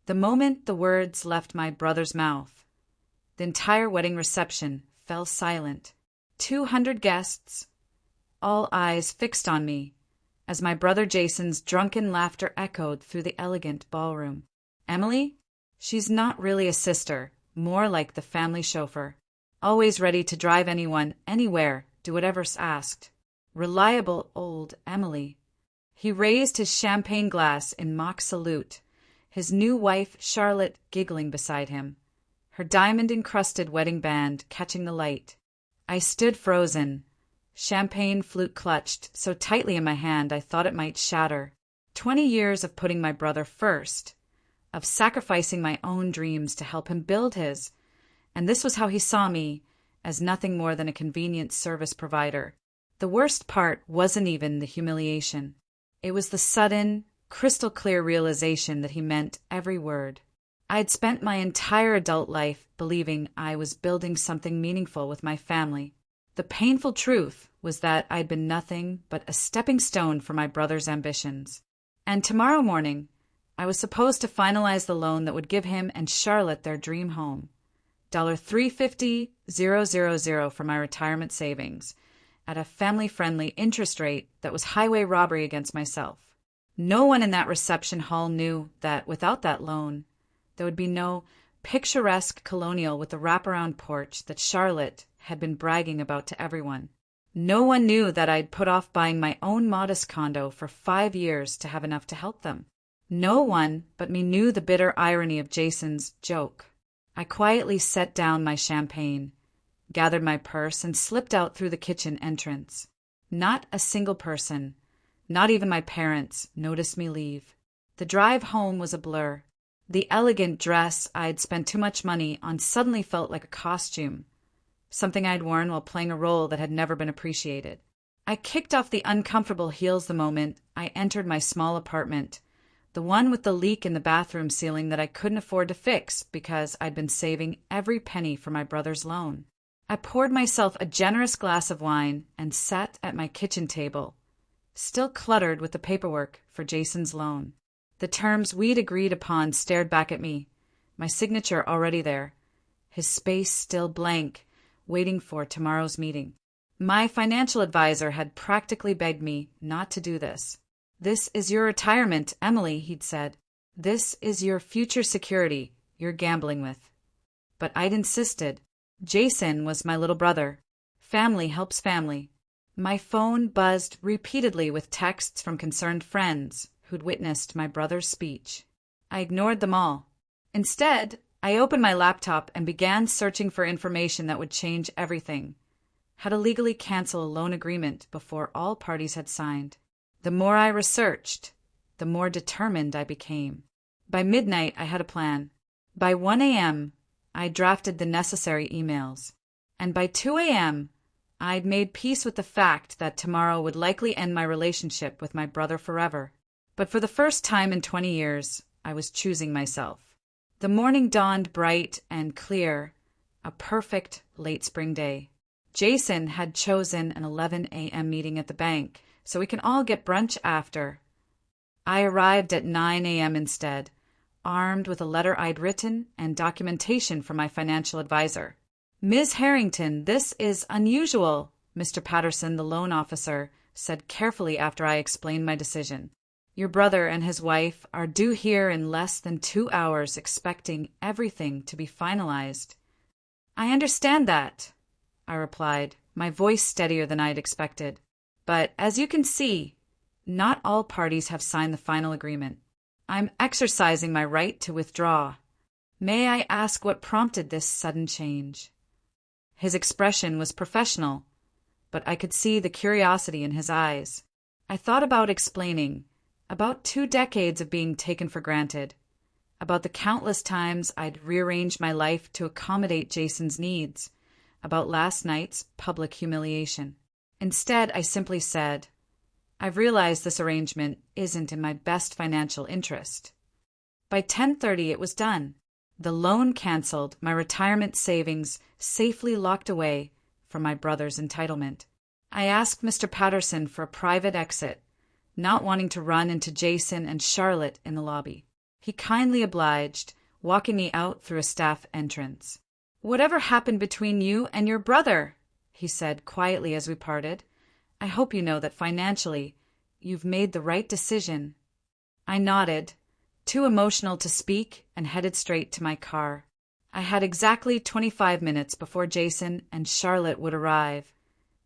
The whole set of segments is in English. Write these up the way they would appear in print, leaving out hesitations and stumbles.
The moment the words left my brother's mouth, the entire wedding reception fell silent. 200 guests, all eyes fixed on me, as my brother Jason's drunken laughter echoed through the elegant ballroom. Emily? She's not really a sister, more like the family chauffeur. Always ready to drive anyone, anywhere, do whatever's asked. Reliable old Emily. He raised his champagne glass in mock salute, his new wife Charlotte giggling beside him, her diamond-encrusted wedding band catching the light. I stood frozen, champagne flute clutched so tightly in my hand I thought it might shatter. 20 years of putting my brother first, of sacrificing my own dreams to help him build his, and this was how he saw me, as nothing more than a convenient service provider. The worst part wasn't even the humiliation. It was the sudden, crystal-clear realization that he meant every word. I'd spent my entire adult life believing I was building something meaningful with my family. The painful truth was that I'd been nothing but a stepping stone for my brother's ambitions. And tomorrow morning, I was supposed to finalize the loan that would give him and Charlotte their dream home. $350,000 for my retirement savings, at a family-friendly interest rate that was highway robbery against myself. No one in that reception hall knew that without that loan, there would be no picturesque colonial with the wraparound porch that Charlotte had been bragging about to everyone. No one knew that I'd put off buying my own modest condo for 5 years to have enough to help them. No one but me knew the bitter irony of Jason's joke. I quietly set down my champagne, gathered my purse, and slipped out through the kitchen entrance. Not a single person, not even my parents, noticed me leave. The drive home was a blur. The elegant dress I'd spent too much money on suddenly felt like a costume, something I'd worn while playing a role that had never been appreciated. I kicked off the uncomfortable heels the moment I entered my small apartment, the one with the leak in the bathroom ceiling that I couldn't afford to fix because I'd been saving every penny for my brother's loan. I poured myself a generous glass of wine and sat at my kitchen table, still cluttered with the paperwork for Jason's loan. The terms we'd agreed upon stared back at me, my signature already there, his space still blank, waiting for tomorrow's meeting. My financial advisor had practically begged me not to do this. "This is your retirement, Emily," he'd said. "This is your future security you're gambling with." But I'd insisted. Jason was my little brother. Family helps family. My phone buzzed repeatedly with texts from concerned friends who'd witnessed my brother's speech. I ignored them all. Instead, I opened my laptop and began searching for information that would change everything. How to legally cancel a loan agreement before all parties had signed. The more I researched, the more determined I became. By midnight, I had a plan. By 1 a.m., I drafted the necessary emails. And by 2 a.m., I'd made peace with the fact that tomorrow would likely end my relationship with my brother forever. But for the first time in 20 years, I was choosing myself. The morning dawned bright and clear, a perfect late spring day. Jason had chosen an 11 a.m. meeting at the bank, so we can all get brunch after. I arrived at 9 a.m. instead, armed with a letter I'd written and documentation from my financial advisor. "Ms. Harrington, this is unusual," Mr. Patterson, the loan officer, said carefully after I explained my decision. "Your brother and his wife are due here in less than 2 hours, expecting everything to be finalized." "I understand that," I replied, my voice steadier than I'd expected. "But as you can see, not all parties have signed the final agreement. I'm exercising my right to withdraw. May I ask what prompted this sudden change?" His expression was professional, but I could see the curiosity in his eyes. I thought about explaining, about 2 decades of being taken for granted, about the countless times I'd rearranged my life to accommodate Jason's needs, about last night's public humiliation. Instead, I simply said, "I've realized this arrangement isn't in my best financial interest." By 10:30 it was done. The loan canceled, my retirement savings safely locked away for my brother's entitlement. I asked Mr. Patterson for a private exit, not wanting to run into Jason and Charlotte in the lobby. He kindly obliged, walking me out through a staff entrance. "Whatever happened between you and your brother?" he said quietly as we parted. "I hope you know that financially, you've made the right decision." I nodded, too emotional to speak, and headed straight to my car. I had exactly 25 minutes before Jason and Charlotte would arrive,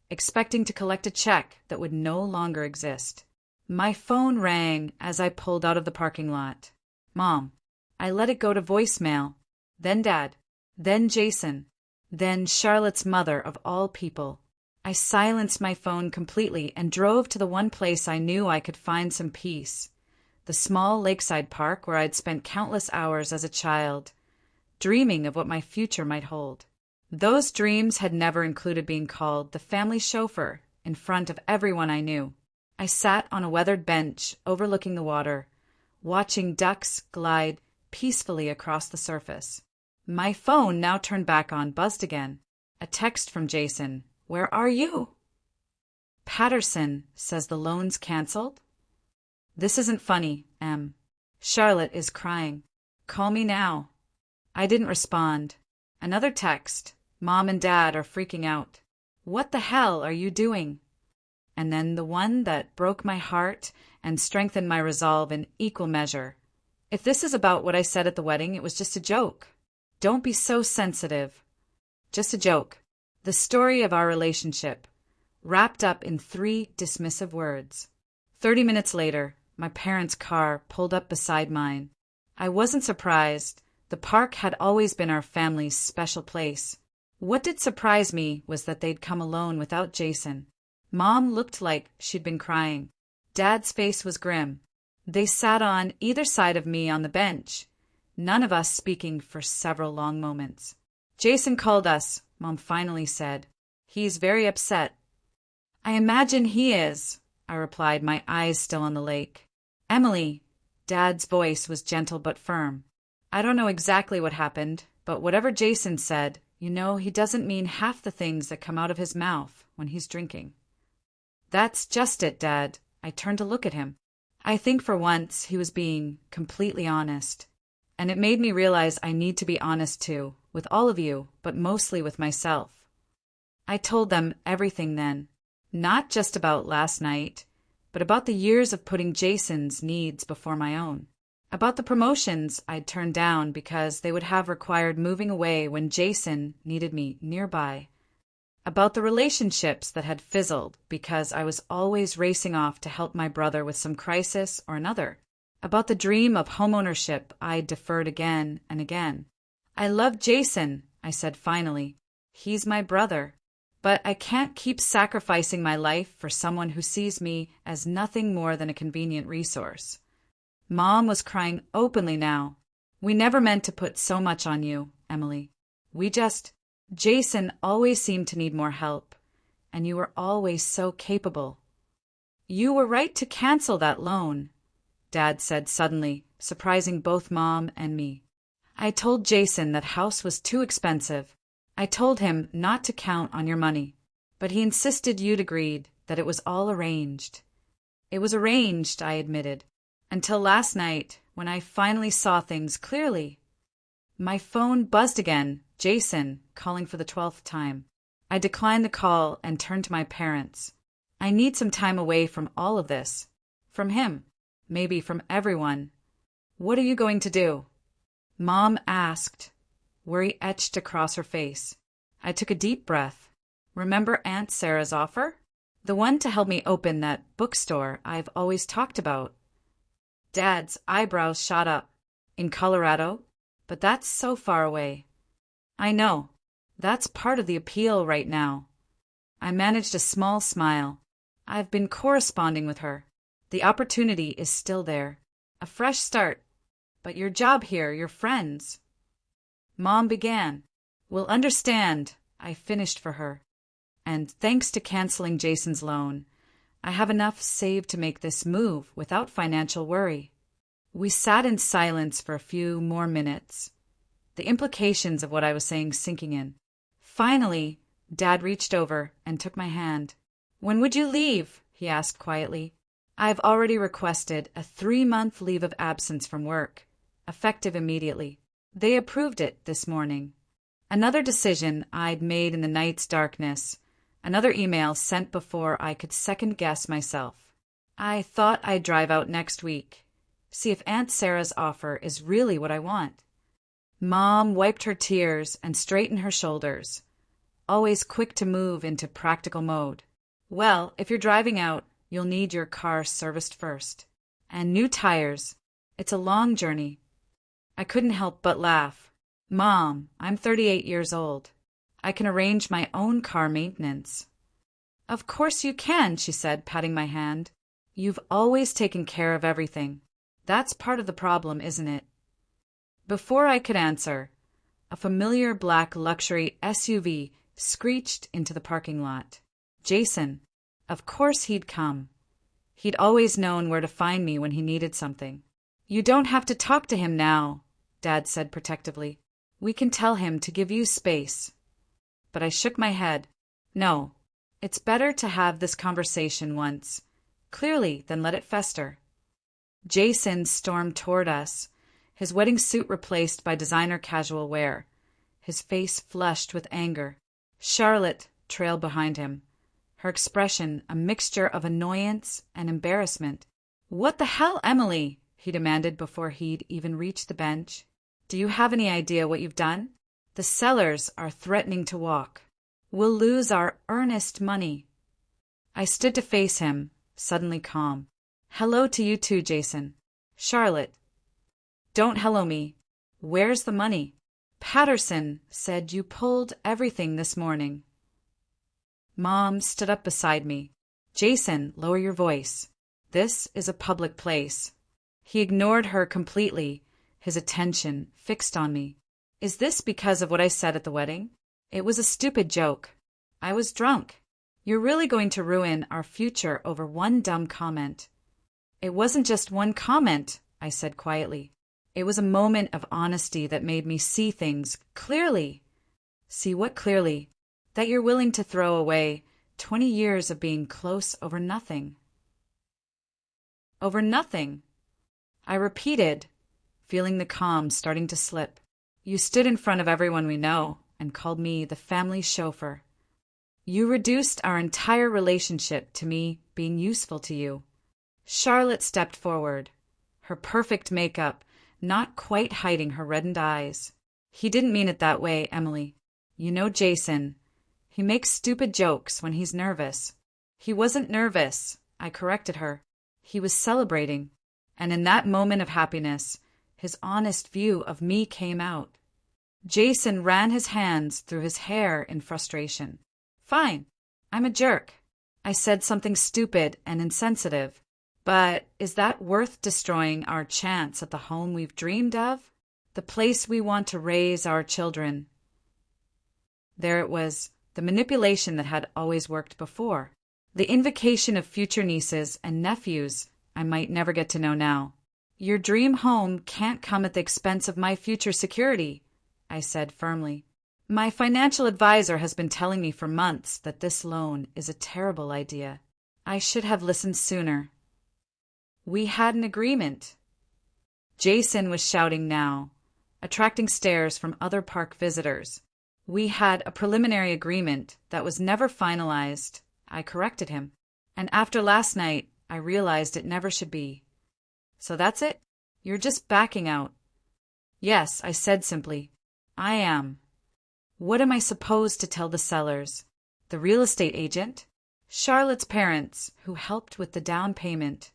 expecting to collect a check that would no longer exist. My phone rang as I pulled out of the parking lot. Mom. I let it go to voicemail, then Dad, then Jason, then Charlotte's mother of all people. I silenced my phone completely and drove to the one place I knew I could find some peace, the small lakeside park where I'd spent countless hours as a child, dreaming of what my future might hold. Those dreams had never included being called the family chauffeur in front of everyone I knew. I sat on a weathered bench overlooking the water, watching ducks glide peacefully across the surface. My phone, now turned back on, buzzed again. A text from Jason. "Where are you?" "Patterson says the loan's canceled." "This isn't funny, Em. Charlotte is crying. Call me now." I didn't respond. Another text. "Mom and Dad are freaking out. What the hell are you doing?" And then the one that broke my heart and strengthened my resolve in equal measure. "If this is about what I said at the wedding, it was just a joke. Don't be so sensitive. Just a joke. The story of our relationship, wrapped up in 3 dismissive words." 30 minutes later, my parents' car pulled up beside mine. I wasn't surprised. The park had always been our family's special place. What did surprise me was that they'd come alone without Jason. Mom looked like she'd been crying. Dad's face was grim. They sat on either side of me on the bench, none of us speaking for several long moments. "Jason called us," Mom finally said. "He's very upset." "I imagine he is," I replied, my eyes still on the lake. "Emily," Dad's voice was gentle but firm. "I don't know exactly what happened, but whatever Jason said, you know he doesn't mean half the things that come out of his mouth when he's drinking." "That's just it, Dad." I turned to look at him. I think for once he was being completely honest. And it made me realize I need to be honest too, with all of you, but mostly with myself. I told them everything then, not just about last night, but about the years of putting Jason's needs before my own. About the promotions I'd turned down because they would have required moving away when Jason needed me nearby. About the relationships that had fizzled because I was always racing off to help my brother with some crisis or another. About the dream of homeownership I deferred again and again. "I love Jason," I said finally. "He's my brother. But I can't keep sacrificing my life for someone who sees me as nothing more than a convenient resource." Mom was crying openly now. "We never meant to put so much on you, Emily. Jason always seemed to need more help, and you were always so capable." "You were right to cancel that loan," Dad said suddenly, surprising both Mom and me. "I told Jason that house was too expensive. I told him not to count on your money, but he insisted you'd agreed that it was all arranged." "It was arranged," I admitted, "until last night when I finally saw things clearly." My phone buzzed again, Jason calling for the 12th time. I declined the call and turned to my parents. I need some time away from all of this. From him. Maybe from everyone. "What are you going to do?" Mom asked, worry etched across her face. I took a deep breath. "Remember Aunt Sarah's offer? The one to help me open that bookstore I've always talked about." Dad's eyebrows shot up. "In Colorado? But that's so far away." "I know. That's part of the appeal right now." I managed a small smile. "I've been corresponding with her. The opportunity is still there. A fresh start. But your job here, your friends." Mom began. "We'll understand," I finished for her. "And thanks to canceling Jason's loan, I have enough saved to make this move without financial worry." We sat in silence for a few more minutes, the implications of what I was saying sinking in. Finally, Dad reached over and took my hand. "When would you leave?" he asked quietly. "I've already requested a 3-month leave of absence from work. effective immediately. They approved it this morning. Another decision I'd made in the night's darkness. Another email sent before I could second-guess myself. I thought I'd drive out next week. See if Aunt Sarah's offer is really what I want. Mom wiped her tears and straightened her shoulders, always quick to move into practical mode. Well, if you're driving out, you'll need your car serviced first. And new tires. It's a long journey. I couldn't help but laugh. Mom, I'm 38 years old. I can arrange my own car maintenance. Of course you can, she said, patting my hand. You've always taken care of everything. That's part of the problem, isn't it? Before I could answer, a familiar black luxury SUV screeched into the parking lot. Jason. Of course he'd come. He'd always known where to find me when he needed something. You don't have to talk to him now, Dad said protectively. We can tell him to give you space. But I shook my head. No, it's better to have this conversation once, clearly, than let it fester. Jason stormed toward us, his wedding suit replaced by designer casual wear, his face flushed with anger. Charlotte trailed behind him, her expression a mixture of annoyance and embarrassment. What the hell, Emily? He demanded before he'd even reached the bench. Do you have any idea what you've done? The sellers are threatening to walk. We'll lose our earnest money. I stood to face him, suddenly calm. Hello to you too, Jason. Charlotte. Don't hello me. Where's the money? Patterson said you pulled everything this morning. Mom stood up beside me. Jason, lower your voice. This is a public place. He ignored her completely, his attention fixed on me. Is this because of what I said at the wedding? It was a stupid joke. I was drunk. You're really going to ruin our future over one dumb comment. It wasn't just one comment, I said quietly. It was a moment of honesty that made me see things clearly. See what clearly? That you're willing to throw away 20 years of being close over nothing. Over nothing, I repeated, feeling the calm starting to slip. You stood in front of everyone we know and called me the family chauffeur. You reduced our entire relationship to me being useful to you. Charlotte stepped forward, her perfect makeup not quite hiding her reddened eyes. He didn't mean it that way, Emily. You know Jason. He makes stupid jokes when he's nervous. He wasn't nervous, I corrected her. He was celebrating. And in that moment of happiness, his honest view of me came out. Jason ran his hands through his hair in frustration. Fine, I'm a jerk. I said something stupid and insensitive. But is that worth destroying our chance at the home we've dreamed of? The place we want to raise our children? There it was, the manipulation that had always worked before. The invocation of future nieces and nephews I might never get to know now. Your dream home can't come at the expense of my future security, I said firmly. My financial advisor has been telling me for months that this loan is a terrible idea. I should have listened sooner. We had an agreement. Jason was shouting now, attracting stares from other park visitors. We had a preliminary agreement that was never finalized, I corrected him. And after last night, I realized it never should be. So that's it? You're just backing out. Yes, I said simply. I am. What am I supposed to tell the sellers? The real estate agent? Charlotte's parents, who helped with the down payment?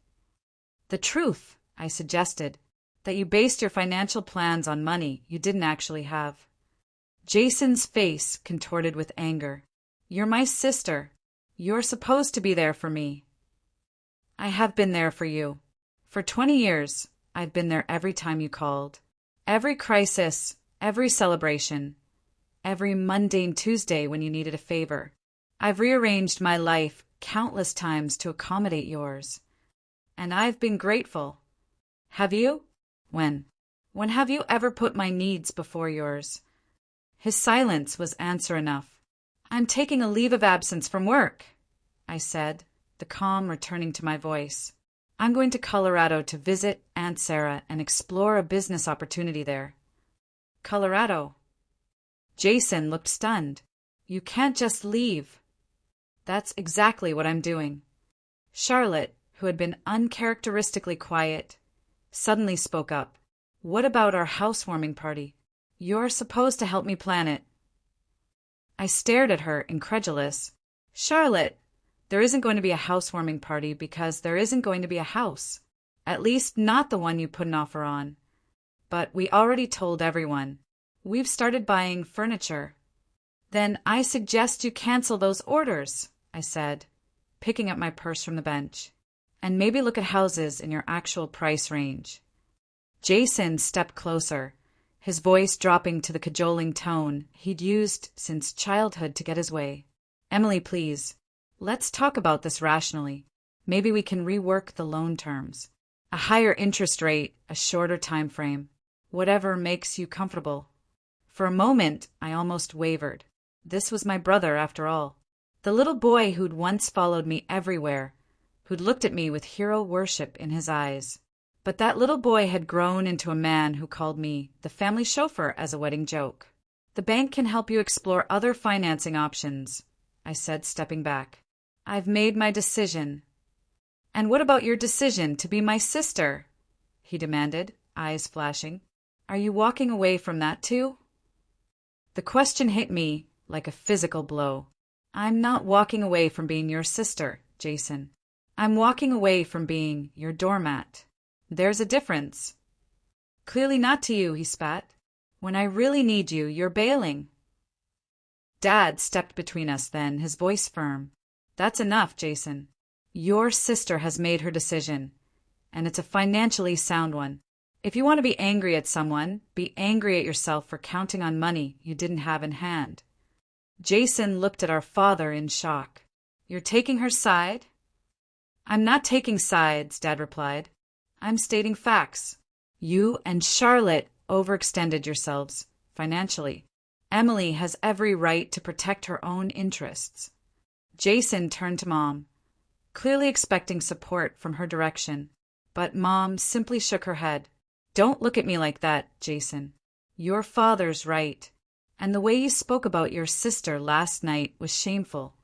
The truth, I suggested, that you based your financial plans on money you didn't actually have. Jason's face contorted with anger. You're my sister. You're supposed to be there for me. I have been there for you. For 20 years, I've been there every time you called. Every crisis, every celebration, every mundane Tuesday when you needed a favor. I've rearranged my life countless times to accommodate yours. And I've been grateful. Have you? When? When have you ever put my needs before yours? His silence was answer enough. I'm taking a leave of absence from work, I said, the calm returning to my voice. I'm going to Colorado to visit Aunt Sarah and explore a business opportunity there. Colorado? Jason looked stunned. You can't just leave. That's exactly what I'm doing. Charlotte, who had been uncharacteristically quiet, suddenly spoke up. What about our housewarming party? You're supposed to help me plan it. I stared at her, incredulous. Charlotte, there isn't going to be a housewarming party because there isn't going to be a house. At least not the one you put an offer on. But we already told everyone. We've started buying furniture. Then I suggest you cancel those orders, I said, picking up my purse from the bench, and maybe look at houses in your actual price range. Jason stepped closer, his voice dropping to the cajoling tone he'd used since childhood to get his way. Emily, please, let's talk about this rationally. Maybe we can rework the loan terms. A higher interest rate, a shorter time frame. Whatever makes you comfortable. For a moment, I almost wavered. This was my brother, after all. The little boy who'd once followed me everywhere, who'd looked at me with hero worship in his eyes. But that little boy had grown into a man who called me the family chauffeur as a wedding joke. The bank can help you explore other financing options, I said, stepping back. I've made my decision. And what about your decision to be my sister? He demanded, eyes flashing. Are you walking away from that too? The question hit me like a physical blow. I'm not walking away from being your sister, Jason. I'm walking away from being your doormat. There's a difference. Clearly not to you, he spat. When I really need you, you're bailing. Dad stepped between us then, his voice firm. That's enough, Jason. Your sister has made her decision, and it's a financially sound one. If you want to be angry at someone, be angry at yourself for counting on money you didn't have in hand. Jason looked at our father in shock. You're taking her side? I'm not taking sides, Dad replied. I'm stating facts. You and Charlotte overextended yourselves, financially. Emily has every right to protect her own interests. Jason turned to Mom, clearly expecting support from her direction, but Mom simply shook her head. Don't look at me like that, Jason. Your father's right, and the way you spoke about your sister last night was shameful.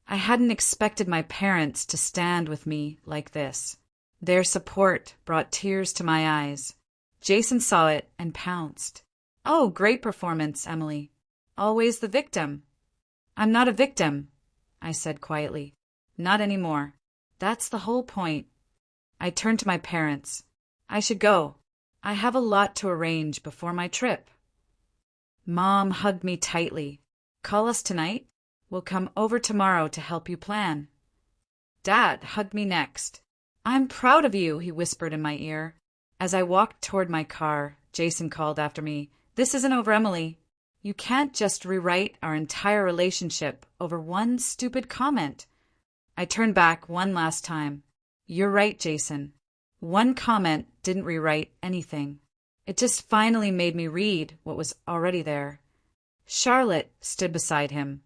I hadn't expected my parents to stand with me like this. Their support brought tears to my eyes. Jason saw it and pounced. Oh, great performance, Emily. Always the victim. I'm not a victim, I said quietly. Not anymore. That's the whole point. I turned to my parents. I should go. I have a lot to arrange before my trip. Mom hugged me tightly. Call us tonight? We'll come over tomorrow to help you plan. Dad hugged me next. I'm proud of you, he whispered in my ear. As I walked toward my car, Jason called after me. This isn't over, Emily. You can't just rewrite our entire relationship over one stupid comment. I turned back one last time. You're right, Jason. One comment didn't rewrite anything. It just finally made me read what was already there. Charlotte stood beside him,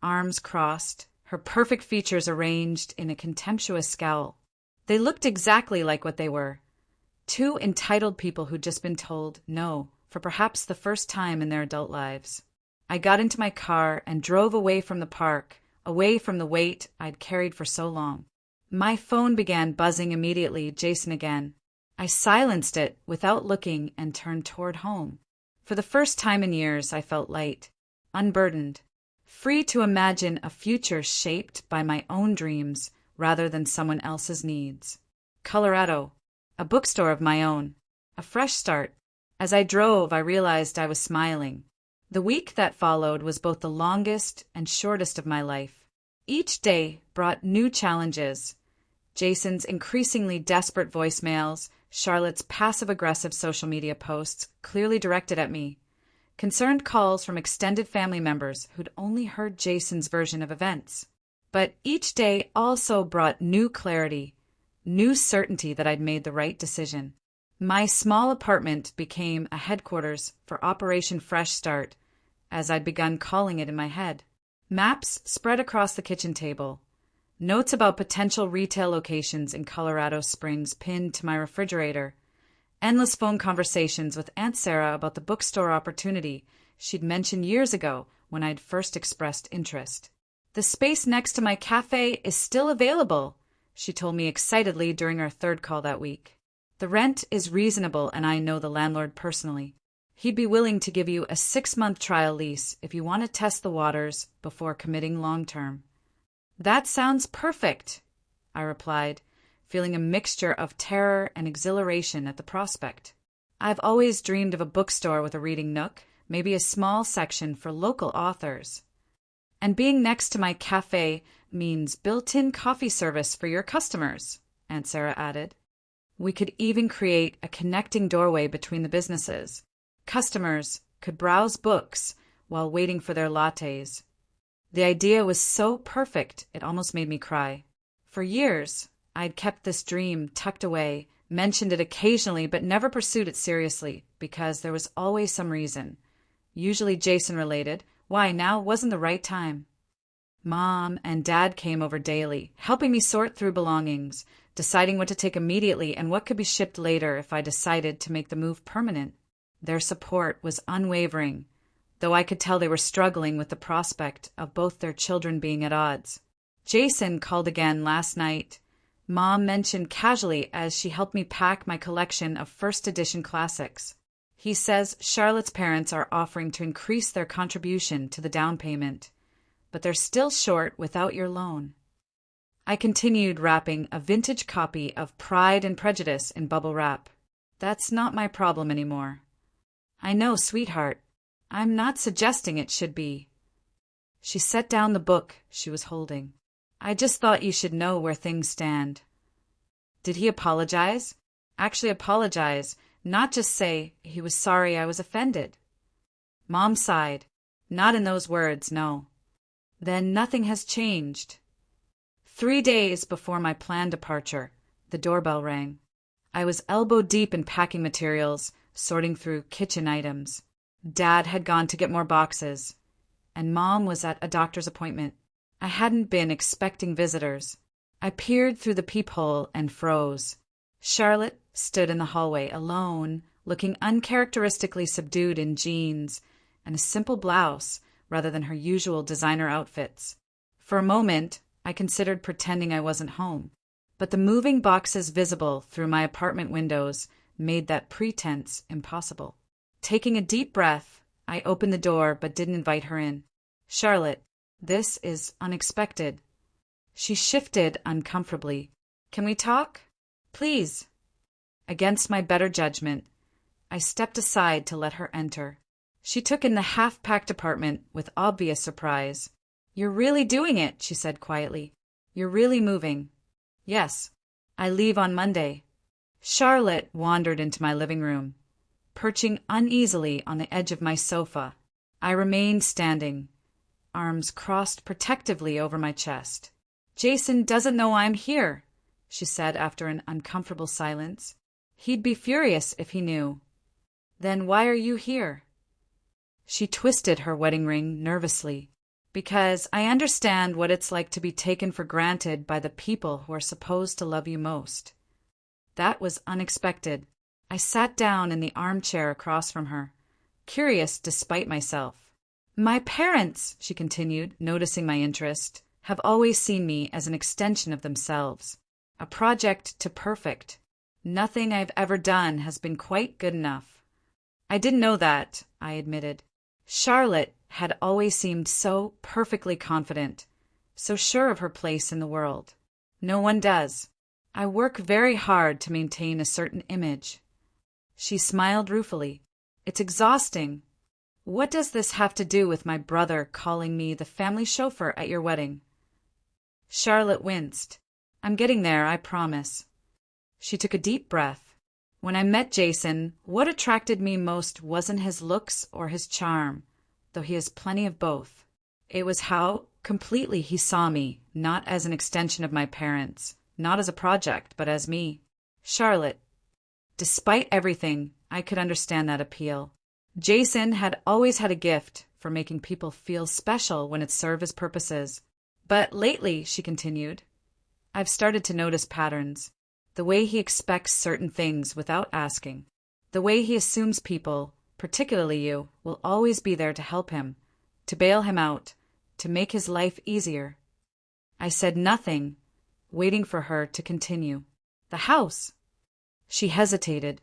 arms crossed, her perfect features arranged in a contemptuous scowl. They looked exactly like what they were. Two entitled people who'd just been told no for perhaps the first time in their adult lives. I got into my car and drove away from the park, away from the weight I'd carried for so long. My phone began buzzing immediately, Jason again. I silenced it without looking and turned toward home. For the first time in years, I felt light, unburdened, free to imagine a future shaped by my own dreams rather than someone else's needs. Colorado, a bookstore of my own, a fresh start. As I drove, I realized I was smiling. The week that followed was both the longest and shortest of my life. Each day brought new challenges. Jason's increasingly desperate voicemails, Charlotte's passive-aggressive social media posts clearly directed at me, concerned calls from extended family members who'd only heard Jason's version of events. But each day also brought new clarity, new certainty that I'd made the right decision. My small apartment became a headquarters for Operation Fresh Start, as I'd begun calling it in my head. Maps spread across the kitchen table, Notes about potential retail locations in Colorado Springs pinned to my refrigerator. Endless phone conversations with Aunt Sarah about the bookstore opportunity she'd mentioned years ago when I'd first expressed interest. The space next to my cafe is still available, she told me excitedly during our third call that week. The rent is reasonable and I know the landlord personally. He'd be willing to give you a 6-month trial lease if you want to test the waters before committing long-term. That sounds perfect, I replied, feeling a mixture of terror and exhilaration at the prospect. I've always dreamed of a bookstore with a reading nook, maybe a small section for local authors. And being next to my cafe means built-in coffee service for your customers, Aunt Sarah added. We could even create a connecting doorway between the businesses. Customers could browse books while waiting for their lattes. The idea was so perfect, it almost made me cry. For years, I'd kept this dream tucked away, mentioned it occasionally, but never pursued it seriously, because there was always some reason. Usually Jason-related. Why now wasn't the right time? Mom and Dad came over daily, helping me sort through belongings, deciding what to take immediately and what could be shipped later if I decided to make the move permanent. Their support was unwavering, though I could tell they were struggling with the prospect of both their children being at odds. Jason called again last night. Mom mentioned casually as she helped me pack my collection of first edition classics. He says Charlotte's parents are offering to increase their contribution to the down payment, but they're still short without your loan. I continued wrapping a vintage copy of Pride and Prejudice in bubble wrap. That's not my problem anymore. I know, sweetheart. I'm not suggesting it should be. She set down the book she was holding. I just thought you should know where things stand. Did he apologize? Actually apologize, not just say he was sorry I was offended. Mom sighed. Not in those words, no. Then nothing has changed. 3 days before my planned departure, the doorbell rang. I was elbow deep in packing materials, sorting through kitchen items. Dad had gone to get more boxes, and Mom was at a doctor's appointment. I hadn't been expecting visitors. I peered through the peephole and froze. Charlotte stood in the hallway alone, looking uncharacteristically subdued in jeans and a simple blouse rather than her usual designer outfits. For a moment, I considered pretending I wasn't home, but the moving boxes visible through my apartment windows made that pretense impossible. Taking a deep breath, I opened the door but didn't invite her in. Charlotte, this is unexpected. She shifted uncomfortably. Can we talk? Please. Against my better judgment, I stepped aside to let her enter. She took in the half-packed apartment with obvious surprise. You're really doing it, she said quietly. You're really moving. Yes. I leave on Monday. Charlotte wandered into my living room, perching uneasily on the edge of my sofa. I remained standing, arms crossed protectively over my chest. Jason doesn't know I'm here, she said after an uncomfortable silence. He'd be furious if he knew. Then why are you here? She twisted her wedding ring nervously. Because I understand what it's like to be taken for granted by the people who are supposed to love you most. That was unexpected. I sat down in the armchair across from her, curious despite myself. My parents, she continued, noticing my interest, have always seen me as an extension of themselves, a project to perfect. Nothing I've ever done has been quite good enough. I didn't know that, I admitted. Charlotte had always seemed so perfectly confident, so sure of her place in the world. No one does. I work very hard to maintain a certain image. She smiled ruefully. It's exhausting. What does this have to do with my brother calling me the family chauffeur at your wedding? Charlotte winced. I'm getting there, I promise. She took a deep breath. When I met Jason, what attracted me most wasn't his looks or his charm, though he has plenty of both. It was how completely he saw me, not as an extension of my parents, not as a project, but as me. Charlotte. Despite everything, I could understand that appeal. Jason had always had a gift for making people feel special when it served his purposes. But lately, she continued, I've started to notice patterns. The way he expects certain things without asking. The way he assumes people, particularly you, will always be there to help him, to bail him out, to make his life easier. I said nothing, waiting for her to continue. The house. She hesitated.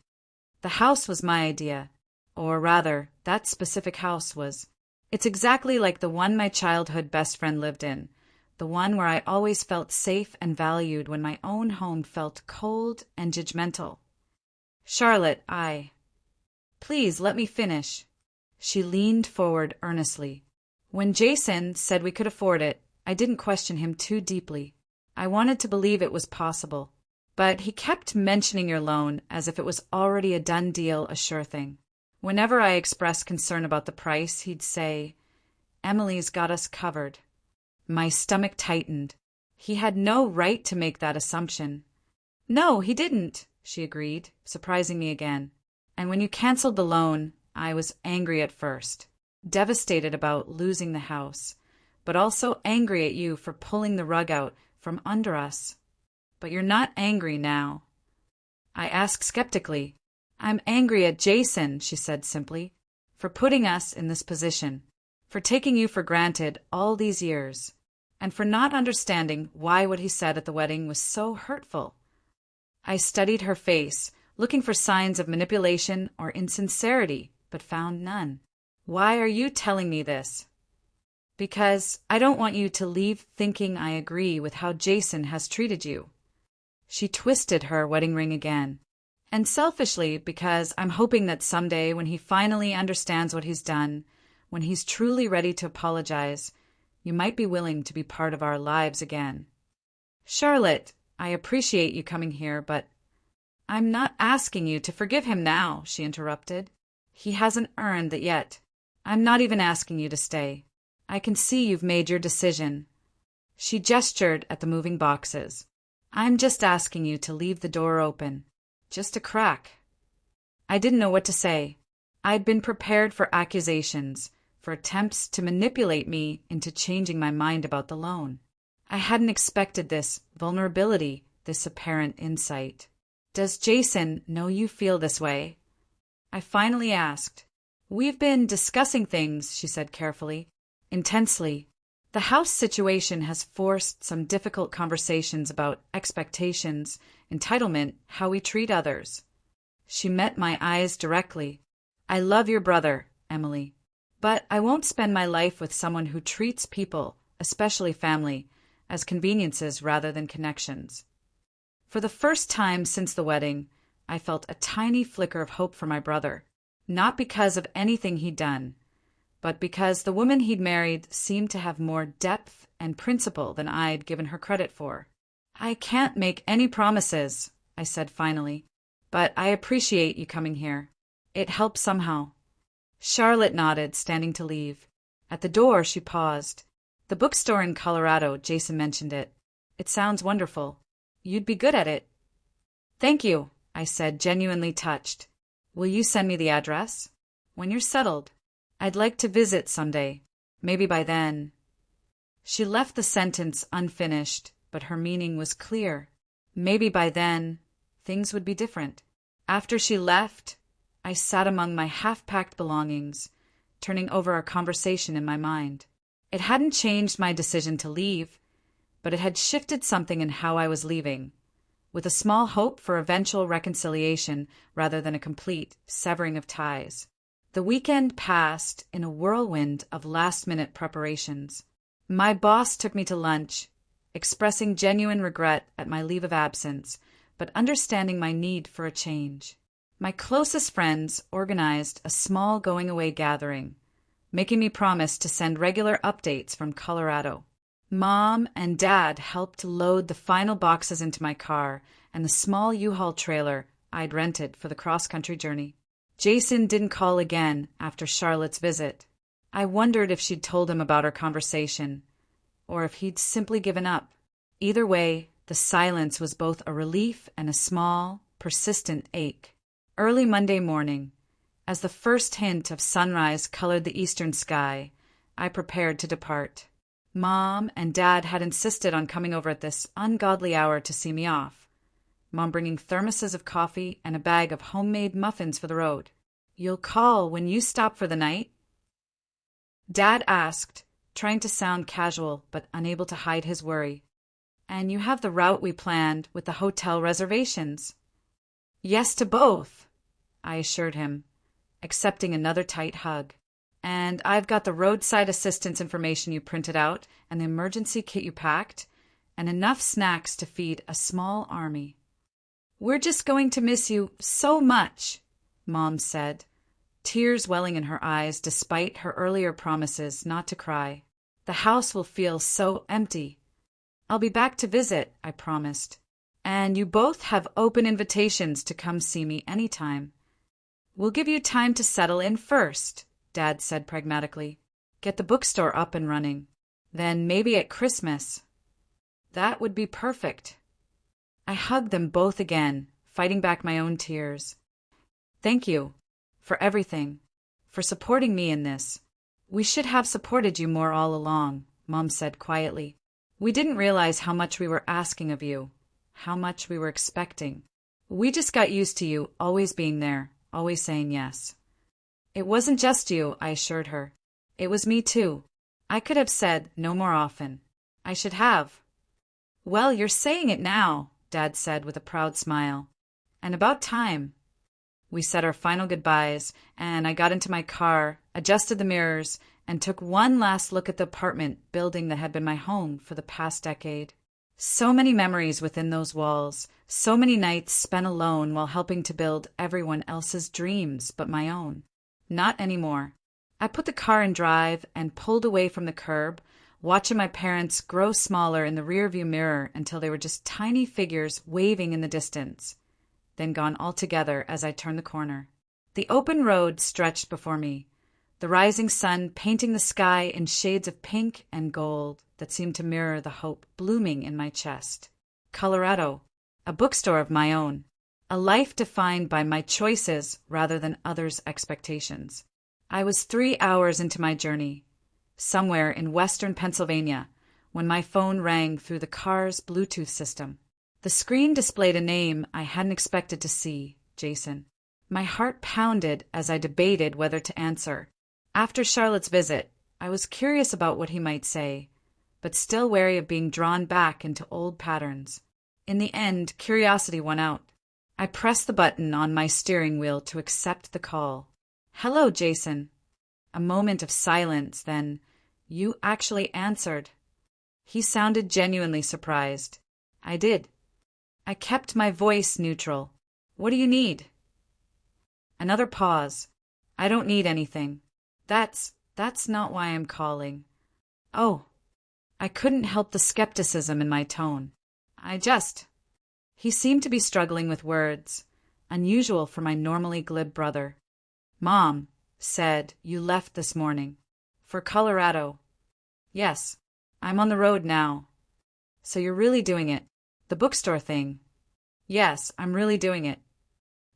The house was my idea. Or rather, that specific house was. It's exactly like the one my childhood best friend lived in. The one where I always felt safe and valued when my own home felt cold and judgmental. Charlotte, Please let me finish. She leaned forward earnestly. When Jason said we could afford it, I didn't question him too deeply. I wanted to believe it was possible. But he kept mentioning your loan as if it was already a done deal, a sure thing. Whenever I expressed concern about the price, he'd say, "Emily's got us covered." My stomach tightened. He had no right to make that assumption. "No, he didn't," she agreed, surprising me again. "And when you canceled the loan, I was angry at first, devastated about losing the house, but also angry at you for pulling the rug out from under us. But you're not angry now." I asked skeptically. "I'm angry at Jason," she said simply, "for putting us in this position, for taking you for granted all these years, and for not understanding why what he said at the wedding was so hurtful." I studied her face, looking for signs of manipulation or insincerity, but found none. "Why are you telling me this?" "Because I don't want you to leave thinking I agree with how Jason has treated you." She twisted her wedding ring again. "And selfishly, because I'm hoping that someday when he finally understands what he's done, when he's truly ready to apologize, you might be willing to be part of our lives again." "Charlotte, I appreciate you coming here, but—" "I'm not asking you to forgive him now," she interrupted. "He hasn't earned that yet. I'm not even asking you to stay. I can see you've made your decision." She gestured at the moving boxes. "I'm just asking you to leave the door open. Just a crack." I didn't know what to say. I'd been prepared for accusations, for attempts to manipulate me into changing my mind about the loan. I hadn't expected this vulnerability, this apparent insight. "Does Jason know you feel this way?" I finally asked. "We've been discussing things," she said carefully, "intensely. The house situation has forced some difficult conversations about expectations, entitlement, how we treat others." She met my eyes directly. "I love your brother, Emily, but I won't spend my life with someone who treats people, especially family, as conveniences rather than connections." For the first time since the wedding, I felt a tiny flicker of hope for my brother, not because of anything he'd done, but because the woman he'd married seemed to have more depth and principle than I'd given her credit for. "I can't make any promises," I said finally, "but I appreciate you coming here. It helps somehow." Charlotte nodded, standing to leave. At the door, she paused. "The bookstore in Colorado, Jason mentioned it. It sounds wonderful. You'd be good at it." "Thank you," I said, genuinely touched. "Will you send me the address?" "When you're settled. I'd like to visit someday. Maybe by then." She left the sentence unfinished, but her meaning was clear. Maybe by then, things would be different. After she left, I sat among my half-packed belongings, turning over our conversation in my mind. It hadn't changed my decision to leave, but it had shifted something in how I was leaving, with a small hope for eventual reconciliation rather than a complete severing of ties. The weekend passed in a whirlwind of last-minute preparations. My boss took me to lunch, expressing genuine regret at my leave of absence, but understanding my need for a change. My closest friends organized a small going-away gathering, making me promise to send regular updates from Colorado. Mom and Dad helped load the final boxes into my car and the small U-Haul trailer I'd rented for the cross-country journey. Jason didn't call again after Charlotte's visit. I wondered if she'd told him about our conversation, or if he'd simply given up. Either way, the silence was both a relief and a small, persistent ache. Early Monday morning, as the first hint of sunrise colored the eastern sky, I prepared to depart. Mom and Dad had insisted on coming over at this ungodly hour to see me off. Mom bringing thermoses of coffee and a bag of homemade muffins for the road. "You'll call when you stop for the night?" Dad asked, trying to sound casual but unable to hide his worry. "And you have the route we planned with the hotel reservations?" "Yes to both," I assured him, accepting another tight hug. "And I've got the roadside assistance information you printed out and the emergency kit you packed, and enough snacks to feed a small army." "We're just going to miss you so much," Mom said, tears welling in her eyes despite her earlier promises not to cry. "The house will feel so empty." "I'll be back to visit," I promised. "And you both have open invitations to come see me anytime." "We'll give you time to settle in first," Dad said pragmatically. "Get the bookstore up and running. Then maybe at Christmas." "That would be perfect." I hugged them both again, fighting back my own tears. "Thank you for everything, for supporting me in this. We should have supported you more all along," Mom said quietly. "We didn't realize how much we were asking of you, how much we were expecting. We just got used to you always being there, always saying yes." "It wasn't just you," I assured her. "It was me too. I could have said no more often. I should have." "Well, you're saying it now," Dad said with a proud smile. "And about time." We said our final goodbyes, and I got into my car, adjusted the mirrors, and took one last look at the apartment building that had been my home for the past decade. So many memories within those walls, so many nights spent alone while helping to build everyone else's dreams but my own. Not anymore. I put the car in drive and pulled away from the curb, watching my parents grow smaller in the rearview mirror until they were just tiny figures waving in the distance, then gone altogether as I turned the corner. The open road stretched before me, the rising sun painting the sky in shades of pink and gold that seemed to mirror the hope blooming in my chest. Colorado, a bookstore of my own, a life defined by my choices rather than others' expectations. I was 3 hours into my journey, somewhere in western Pennsylvania, when my phone rang through the car's Bluetooth system. The screen displayed a name I hadn't expected to see, Jason. My heart pounded as I debated whether to answer. After Charlotte's visit, I was curious about what he might say, but still wary of being drawn back into old patterns. In the end, curiosity won out. I pressed the button on my steering wheel to accept the call. "Hello, Jason." A moment of silence, then, "You actually answered." He sounded genuinely surprised. I did. I kept my voice neutral. "What do you need?" Another pause. "I don't need anything. That's not why I'm calling." "Oh." I couldn't help the skepticism in my tone. He seemed to be struggling with words, unusual for my normally glib brother. "Mom said you left this morning. For Colorado." "Yes, I'm on the road now." "So you're really doing it? The bookstore thing?" "Yes, I'm really doing it."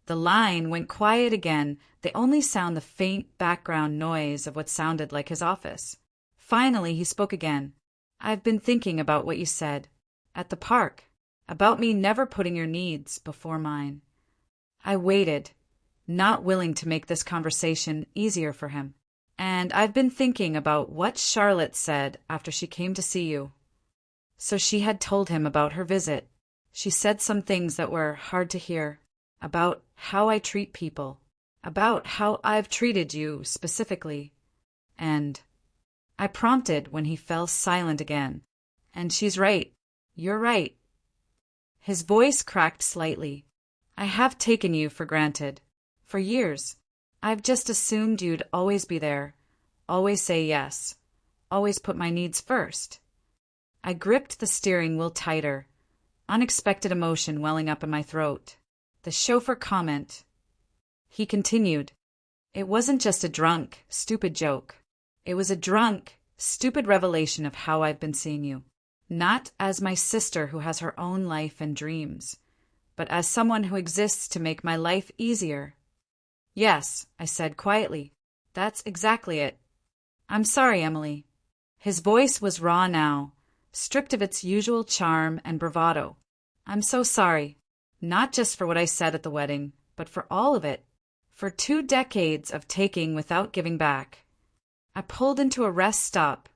The line went quiet again, the only sound the faint background noise of what sounded like his office. Finally, he spoke again. "I've been thinking about what you said at the park, about me never putting your needs before mine." I waited, not willing to make this conversation easier for him. "And I've been thinking about what Charlotte said after she came to see you." So she had told him about her visit. She said some things that were hard to hear, about how I treat people, about how I've treated you specifically. And I prompted when he fell silent again. "And she's right. You're right." His voice cracked slightly. "I have taken you for granted. For years. I've just assumed you'd always be there, always say yes, always put my needs first." I gripped the steering wheel tighter, unexpected emotion welling up in my throat. The chauffeur comment. He continued. "It wasn't just a drunk, stupid joke. It was a drunk, stupid revelation of how I've been seeing you. Not as my sister who has her own life and dreams, but as someone who exists to make my life easier." "Yes," I said quietly. "That's exactly it. I'm sorry, Emily." His voice was raw now, stripped of its usual charm and bravado. "I'm so sorry. Not just for what I said at the wedding, but for all of it. For 2 decades of taking without giving back." I pulled into a rest stop,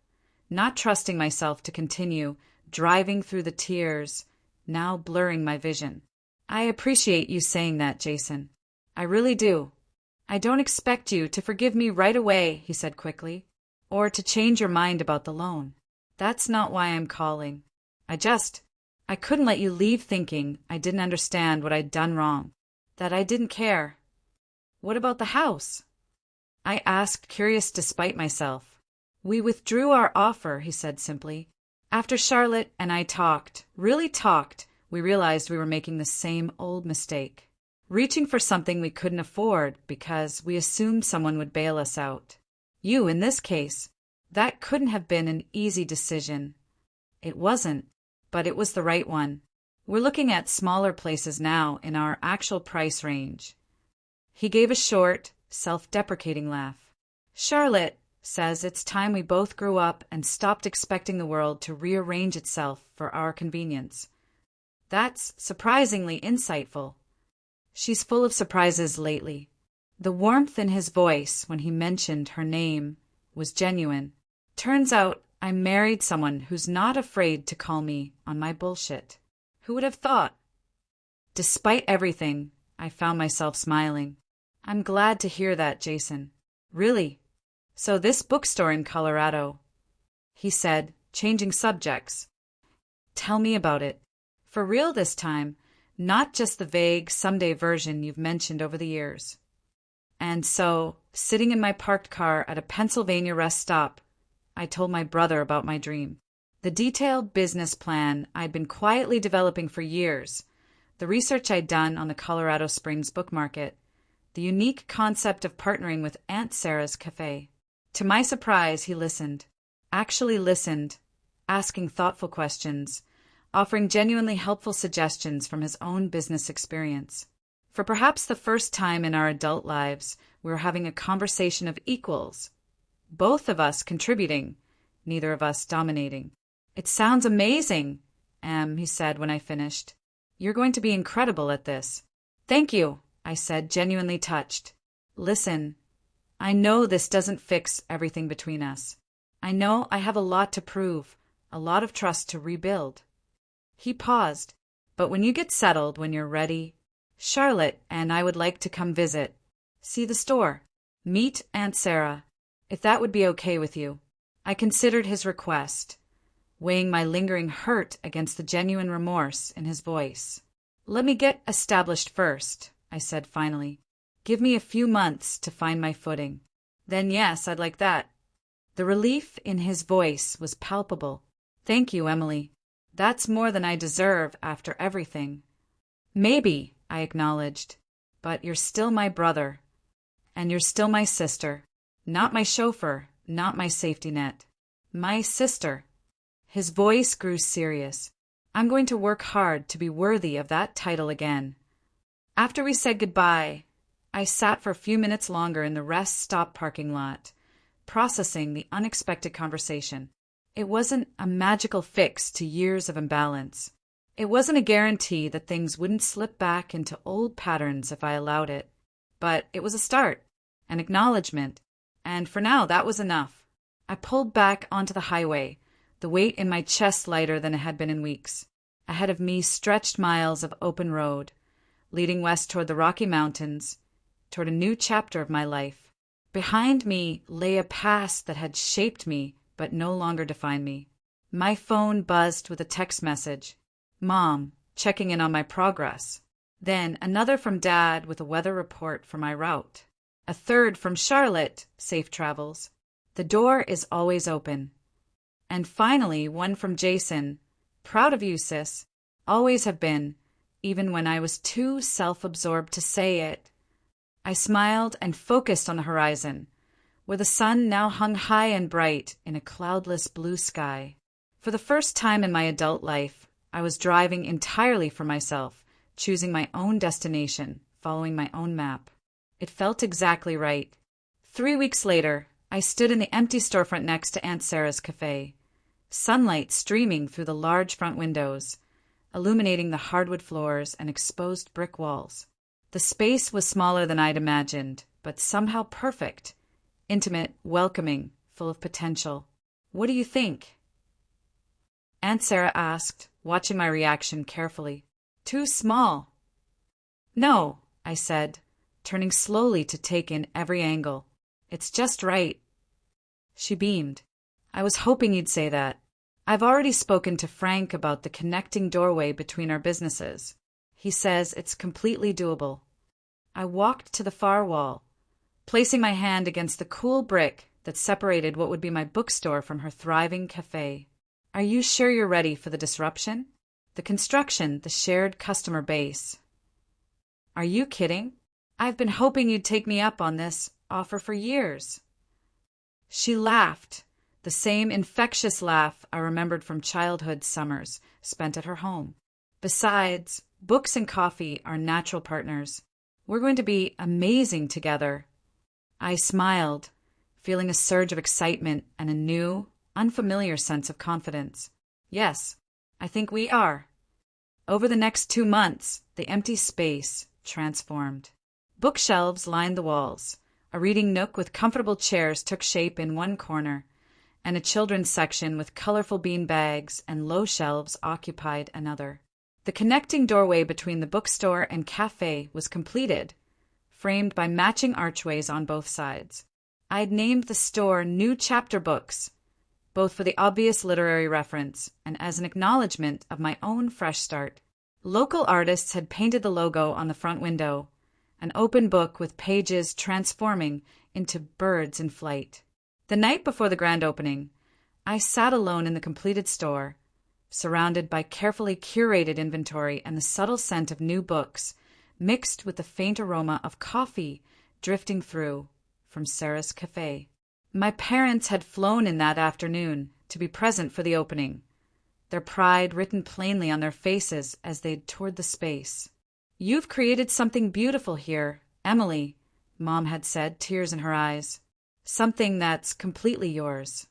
not trusting myself to continue, driving through the tears, now blurring my vision. "I appreciate you saying that, Jason. I really do. I don't expect you to forgive me right away," he said quickly, "or to change your mind about the loan. That's not why I'm calling. I couldn't let you leave thinking I didn't understand what I'd done wrong, that I didn't care." "What about the house?" I asked, curious despite myself. "We withdrew our offer," he said simply. "After Charlotte and I talked, really talked, we realized we were making the same old mistake. Reaching for something we couldn't afford because we assumed someone would bail us out. You, in this case. That couldn't have been an easy decision." "It wasn't, but it was the right one. We're looking at smaller places now in our actual price range." He gave a short, self-deprecating laugh. "Charlotte says it's time we both grew up and stopped expecting the world to rearrange itself for our convenience." "That's surprisingly insightful." "She's full of surprises lately." The warmth in his voice when he mentioned her name was genuine. "Turns out I married someone who's not afraid to call me on my bullshit. Who would have thought?" Despite everything, I found myself smiling. "I'm glad to hear that, Jason. Really. So this bookstore in Colorado," he said, changing subjects. "Tell me about it. For real this time, not just the vague someday version you've mentioned over the years." And so, sitting in my parked car at a Pennsylvania rest stop, I told my brother about my dream. The detailed business plan I'd been quietly developing for years, the research I'd done on the Colorado Springs book market, the unique concept of partnering with Aunt Sarah's cafe. To my surprise, he listened. Actually listened, asking thoughtful questions, offering genuinely helpful suggestions from his own business experience. For perhaps the first time in our adult lives, we were having a conversation of equals, both of us contributing, neither of us dominating. "It sounds amazing, Em," he said when I finished. "You're going to be incredible at this." "Thank you," I said, genuinely touched. "Listen, I know this doesn't fix everything between us. I know I have a lot to prove, a lot of trust to rebuild." He paused. "But when you get settled, when you're ready, Charlotte and I would like to come visit, see the store, meet Aunt Sarah, if that would be okay with you." I considered his request, weighing my lingering hurt against the genuine remorse in his voice. "Let me get established first," I said finally. "Give me a few months to find my footing. Then yes, I'd like that." The relief in his voice was palpable. "Thank you, Emily. That's more than I deserve after everything." "Maybe," I acknowledged, "but you're still my brother. And you're still my sister. Not my chauffeur, not my safety net. My sister." His voice grew serious. "I'm going to work hard to be worthy of that title again." After we said goodbye, I sat for a few minutes longer in the rest stop parking lot, processing the unexpected conversation. It wasn't a magical fix to years of imbalance. It wasn't a guarantee that things wouldn't slip back into old patterns if I allowed it. But it was a start, an acknowledgement, and for now that was enough. I pulled back onto the highway, the weight in my chest lighter than it had been in weeks. Ahead of me stretched miles of open road, leading west toward the Rocky Mountains, toward a new chapter of my life. Behind me lay a past that had shaped me but no longer defined me. My phone buzzed with a text message. Mom, checking in on my progress. Then another from Dad with a weather report for my route. A third from Charlotte, safe travels. The door is always open. And finally one from Jason. Proud of you, sis. Always have been, even when I was too self-absorbed to say it. I smiled and focused on the horizon, where the sun now hung high and bright in a cloudless blue sky. For the first time in my adult life, I was driving entirely for myself, choosing my own destination, following my own map. It felt exactly right. 3 weeks later, I stood in the empty storefront next to Aunt Sarah's cafe, sunlight streaming through the large front windows, illuminating the hardwood floors and exposed brick walls. The space was smaller than I'd imagined, but somehow perfect, intimate, welcoming, full of potential. "What do you think?" Aunt Sarah asked, watching my reaction carefully. "Too small." "No," I said, turning slowly to take in every angle. "It's just right." She beamed. "I was hoping you'd say that. I've already spoken to Frank about the connecting doorway between our businesses. He says it's completely doable." I walked to the far wall, placing my hand against the cool brick that separated what would be my bookstore from her thriving cafe. "Are you sure you're ready for the disruption? The construction, the shared customer base." "Are you kidding? I've been hoping you'd take me up on this offer for years." She laughed, the same infectious laugh I remembered from childhood summers spent at her home. "Besides, books and coffee are natural partners. We're going to be amazing together." I smiled, feeling a surge of excitement and a new, unfamiliar sense of confidence. "Yes, I think we are." Over the next 2 months, the empty space transformed. Bookshelves lined the walls. A reading nook with comfortable chairs took shape in one corner, and a children's section with colorful bean bags and low shelves occupied another. The connecting doorway between the bookstore and cafe was completed, framed by matching archways on both sides. I'd named the store New Chapter Books, both for the obvious literary reference and as an acknowledgement of my own fresh start. Local artists had painted the logo on the front window, an open book with pages transforming into birds in flight. The night before the grand opening, I sat alone in the completed store, surrounded by carefully curated inventory and the subtle scent of new books, mixed with the faint aroma of coffee drifting through from Sarah's cafe. My parents had flown in that afternoon to be present for the opening, their pride written plainly on their faces as they'd toured the space. "You've created something beautiful here, Emily," Mom had said, tears in her eyes. "Something that's completely yours."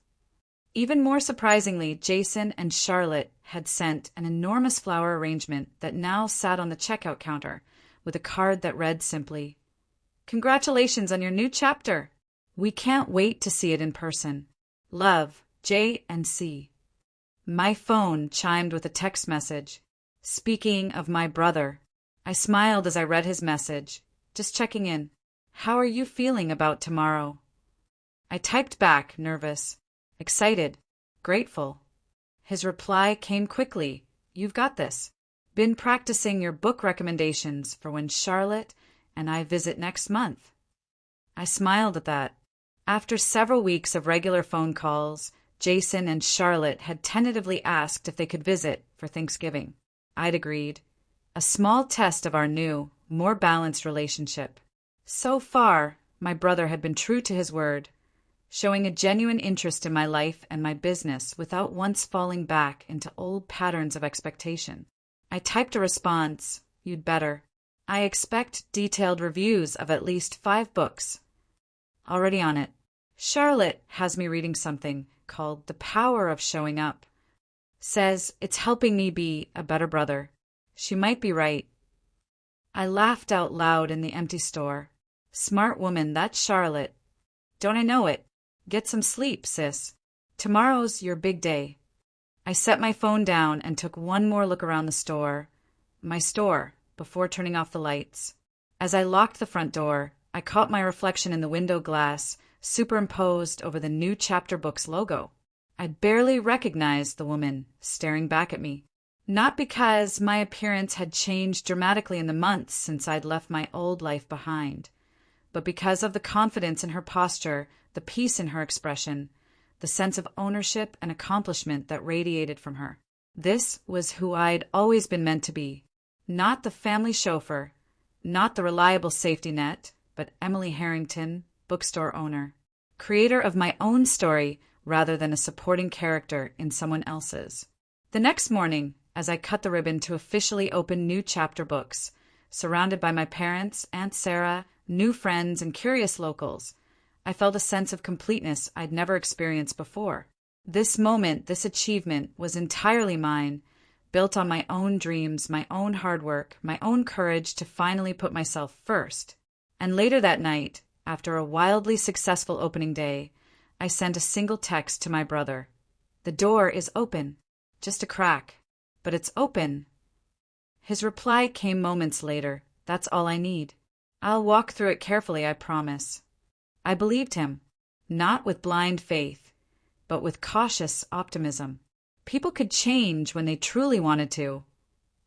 Even more surprisingly, Jason and Charlotte had sent an enormous flower arrangement that now sat on the checkout counter with a card that read simply, "Congratulations on your new chapter. We can't wait to see it in person. Love, J and C." My phone chimed with a text message. "Speaking of my brother." I smiled as I read his message, just checking in. "How are you feeling about tomorrow?" I typed back, nervous, excited, grateful. His reply came quickly. "You've got this. Been practicing your book recommendations for when Charlotte and I visit next month." I smiled at that. After several weeks of regular phone calls, Jason and Charlotte had tentatively asked if they could visit for Thanksgiving. I'd agreed. A small test of our new, more balanced relationship. So far, my brother had been true to his word, showing a genuine interest in my life and my business without once falling back into old patterns of expectation. I typed a response, "You'd better. I expect detailed reviews of at least 5 books." Already on it. "Charlotte has me reading something called The Power of Showing Up. Says it's helping me be a better brother. She might be right." I laughed out loud in the empty store. Smart woman, that's Charlotte. Don't I know it? Get some sleep, sis. Tomorrow's your big day. I set my phone down and took one more look around the store, my store, before turning off the lights. As I locked the front door, I caught my reflection in the window glass, superimposed over the New Chapter Books logo. I'd barely recognized the woman staring back at me. Not because my appearance had changed dramatically in the months since I'd left my old life behind, but because of the confidence in her posture, the peace in her expression, the sense of ownership and accomplishment that radiated from her. This was who I'd always been meant to be. Not the family chauffeur, not the reliable safety net, but Emily Harrington, bookstore owner, creator of my own story rather than a supporting character in someone else's. The next morning, as I cut the ribbon to officially open New Chapter Books, surrounded by my parents, Aunt Sarah, new friends, and curious locals, I felt a sense of completeness I'd never experienced before. This moment, this achievement, was entirely mine, built on my own dreams, my own hard work, my own courage to finally put myself first. And later that night, after a wildly successful opening day, I sent a single text to my brother. "The door is open. Just a crack. But it's open." His reply came moments later. "That's all I need. I'll walk through it carefully, I promise." I believed him, not with blind faith, but with cautious optimism. People could change when they truly wanted to.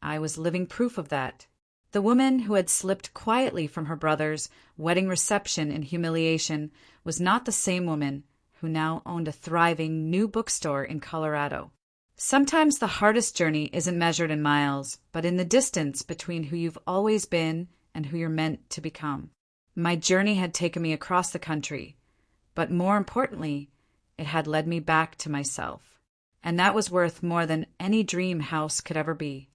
I was living proof of that. The woman who had slipped quietly from her brother's wedding reception in humiliation was not the same woman who now owned a thriving new bookstore in Colorado. Sometimes the hardest journey isn't measured in miles, but in the distance between who you've always been and who you're meant to become. My journey had taken me across the country, but more importantly, it had led me back to myself. And that was worth more than any dream house could ever be.